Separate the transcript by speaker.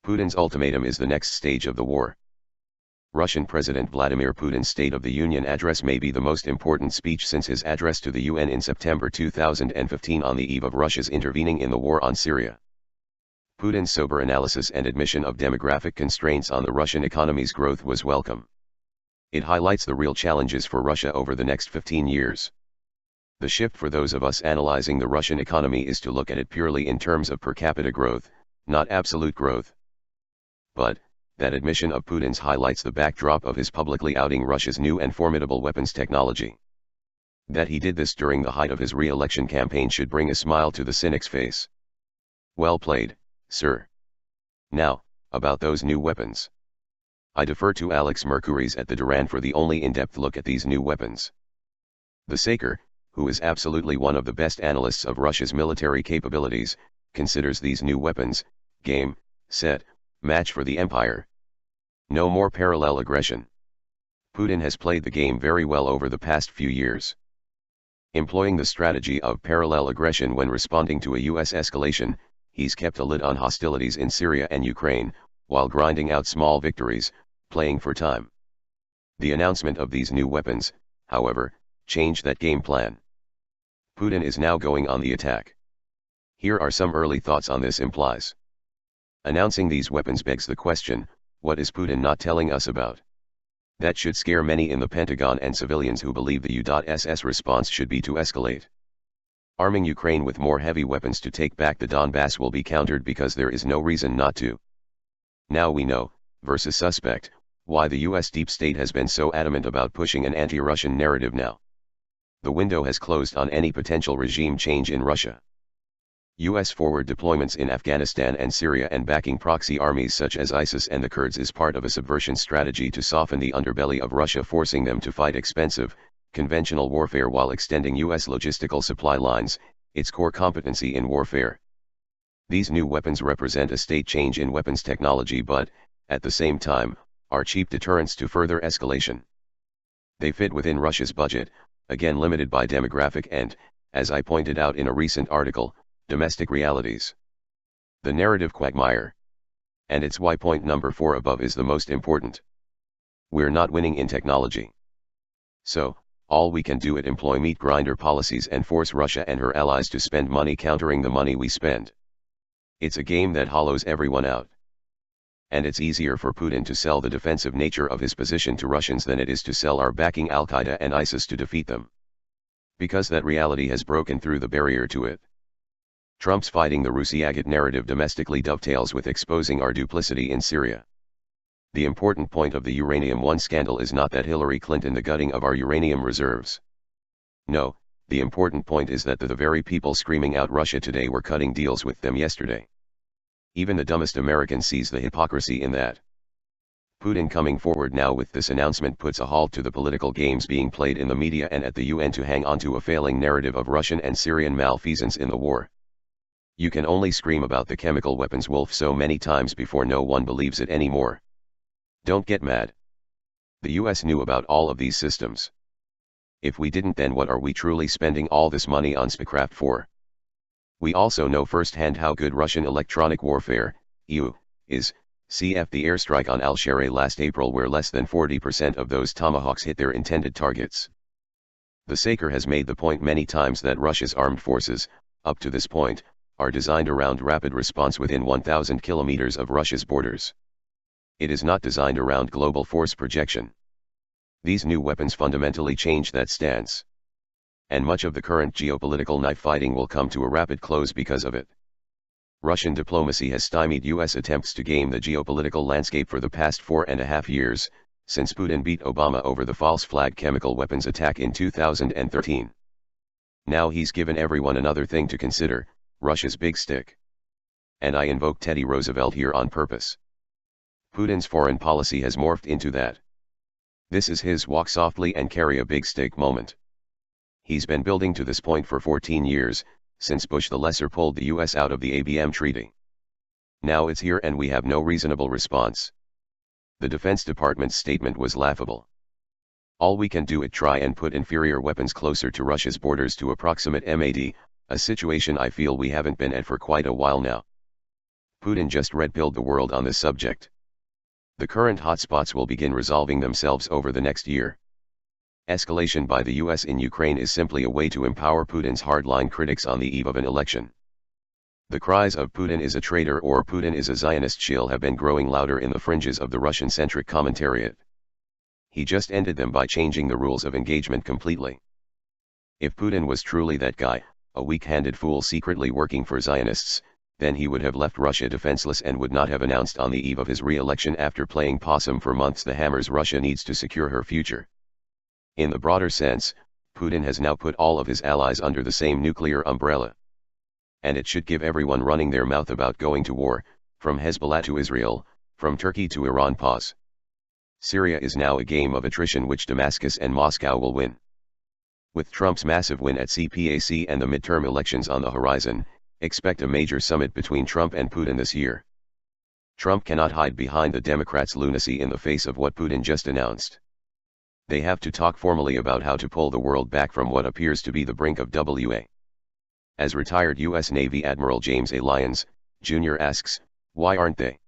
Speaker 1: Putin's ultimatum is the next stage of the war. Russian President Vladimir Putin's State of the Union address may be the most important speech since his address to the UN in September 2015 on the eve of Russia's intervening in the war on Syria. Putin's sober analysis and admission of demographic constraints on the Russian economy's growth was welcome. It highlights the real challenges for Russia over the next 15 years. The shift for those of us analyzing the Russian economy is to look at it purely in terms of per capita growth, not absolute growth. But, that admission of Putin's highlights the backdrop of his publicly outing Russia's new and formidable weapons technology. That he did this during the height of his re-election campaign should bring a smile to the cynic's face. Well played, sir. Now, about those new weapons. I defer to Alex Mercouris at the Duran for the only in-depth look at these new weapons. The Saker, who is absolutely one of the best analysts of Russia's military capabilities, considers these new weapons, game, set, match for the empire. No more parallel aggression. Putin has played the game very well over the past few years. Employing the strategy of parallel aggression when responding to a US escalation, he's kept a lid on hostilities in Syria and Ukraine, while grinding out small victories, playing for time. The announcement of these new weapons, however, changed that game plan. Putin is now going on the attack. Here are some early thoughts on this implies. Announcing these weapons begs the question, what is Putin not telling us about? That should scare many in the Pentagon and civilians who believe the U.SS response should be to escalate. Arming Ukraine with more heavy weapons to take back the Donbass will be countered because there is no reason not to. Now we know, versus suspect, why the US deep state has been so adamant about pushing an anti-Russian narrative now. The window has closed on any potential regime change in Russia. US forward deployments in Afghanistan and Syria and backing proxy armies such as ISIS and the Kurds is part of a subversion strategy to soften the underbelly of Russia, forcing them to fight expensive, conventional warfare while extending US logistical supply lines, its core competency in warfare. These new weapons represent a state change in weapons technology but, at the same time, are cheap deterrents to further escalation. They fit within Russia's budget, again limited by demographic and, as I pointed out in a recent article, domestic realities. The narrative quagmire. And it's why point number 4 above is the most important. We're not winning in technology. So, all we can do is employ meat grinder policies and force Russia and her allies to spend money countering the money we spend. It's a game that hollows everyone out. And it's easier for Putin to sell the defensive nature of his position to Russians than it is to sell our backing Al-Qaeda and ISIS to defeat them. Because that reality has broken through the barrier to it. Trump's fighting the Rusiagit narrative domestically dovetails with exposing our duplicity in Syria. The important point of the Uranium One scandal is not that Hillary Clinton the gutting of our uranium reserves. No, the important point is that the very people screaming out Russia today were cutting deals with them yesterday. Even the dumbest American sees the hypocrisy in that. Putin coming forward now with this announcement puts a halt to the political games being played in the media and at the UN to hang on to a failing narrative of Russian and Syrian malfeasance in the war. You can only scream about the chemical weapons wolf so many times before no one believes it anymore. Don't get mad. The US knew about all of these systems. If we didn't, then what are we truly spending all this money on spycraft for? We also know firsthand how good Russian electronic warfare, EU, is. Cf. the airstrike on Al-Sharai last April where less than 40% of those Tomahawks hit their intended targets. The Saker has made the point many times that Russia's armed forces, up to this point, are designed around rapid response within 1,000 kilometers of Russia's borders. It is not designed around global force projection. These new weapons fundamentally change that stance. And much of the current geopolitical knife fighting will come to a rapid close because of it. Russian diplomacy has stymied US attempts to game the geopolitical landscape for the past 4.5 years, since Putin beat Obama over the false flag chemical weapons attack in 2013. Now he's given everyone another thing to consider, Russia's big stick. And I invoke Teddy Roosevelt here on purpose. Putin's foreign policy has morphed into that. This is his walk softly and carry a big stick moment. He's been building to this point for 14 years, since Bush the Lesser pulled the US out of the ABM treaty. Now it's here and we have no reasonable response. The Defense Department's statement was laughable. All we can do is try and put inferior weapons closer to Russia's borders to approximate MAD, a situation I feel we haven't been at for quite a while now. Putin just red-pilled the world on this subject. The current hotspots will begin resolving themselves over the next year. Escalation by the US in Ukraine is simply a way to empower Putin's hardline critics on the eve of an election. The cries of Putin is a traitor or Putin is a Zionist shill have been growing louder in the fringes of the Russian-centric commentariat. He just ended them by changing the rules of engagement completely. If Putin was truly that guy, a weak-handed fool secretly working for Zionists, then he would have left Russia defenseless and would not have announced on the eve of his re-election after playing possum for months the hammers Russia needs to secure her future. In the broader sense, Putin has now put all of his allies under the same nuclear umbrella. And it should give everyone running their mouth about going to war, from Hezbollah to Israel, from Turkey to Iran pause. Syria is now a game of attrition which Damascus and Moscow will win. With Trump's massive win at CPAC and the midterm elections on the horizon, expect a major summit between Trump and Putin this year. Trump cannot hide behind the Democrats' lunacy in the face of what Putin just announced. They have to talk formally about how to pull the world back from what appears to be the brink of WA. As retired U.S. Navy Admiral James A. Lyons, Jr. asks, why aren't they?